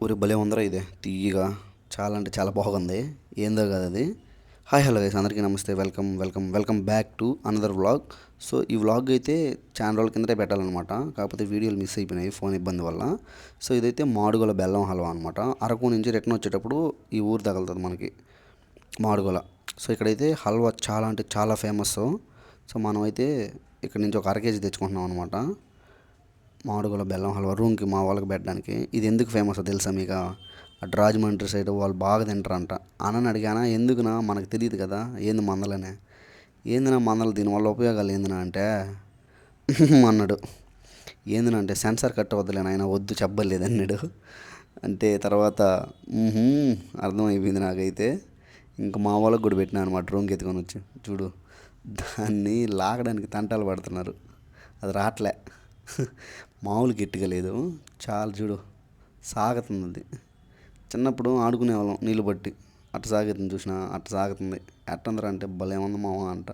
ఊరి భలే ఉందరా ఇది తీయగా. చాలా అంటే చాలా బాగుంది. ఏందో కదా అది. హాయ్ హలో గైస్, అందరికీ నమస్తే. Welcome welcome welcome back to another vlog. So ఈ వ్లాగ్ అయితే చాలా రోజుల కిందటే పెట్టాలన్నమాట. కాకపోతే వీడియోలు మిస్ అయిపోయినాయి ఫోన్ ఇబ్బంది వల్ల. సో ఇదైతే మాడుగుల బెల్లం హల్వా అనమాట. అరకు నుంచి రిటర్న్ వచ్చేటప్పుడు ఈ ఊరు తగులుతుంది మనకి, మాడుగుల. సో ఇక్కడైతే హల్వా చాలా అంటే చాలా ఫేమస్. సో మనమైతే ఇక్కడ నుంచి ఒక అర కేజీ తెచ్చుకుంటున్నాం అనమాట. మాడుగుల బెల్లం హల్వా రూమ్కి మా వాళ్ళకి పెట్టడానికి. ఇది ఎందుకు ఫేమస్ తెలుసా మీకు? అటు రాజమండ్రి సైడ్ వాళ్ళు బాగా తింటారంట. అనని అడిగానా, ఎందుకునా మనకు తెలియదు కదా, ఏంది మందలనే. ఏందినా మందలు, దీనివల్ల ఉపయోగాలు ఏందినా అంటే అన్నాడు. ఏందినా అంటే సెన్సార్ కట్ వద్దులే నాయన, వద్దు చెప్పలేదు అన్నాడు. అంటే తర్వాత "మ్హూ" అర్థమైపోయింది నాకైతే. ఇంకా మా వాళ్ళకి కూడా పెట్టినా అనమాట రూమ్కి ఎత్తుకొని వచ్చి. చూడు, దాన్ని లాగడానికి తంటాలు పడుతున్నారు, అది రావట్లే. మామూలు గట్టిగా లేదు, చాలా చూడు సాగుతుంది అది. చిన్నప్పుడు ఆడుకునేవాళ్ళం నీళ్ళు పట్టి, అట్ట సాగుతుంది చూసినా, అట్ట సాగుతుంది. ఎట్టందర అంటే భలే ఉంది మామ అంట.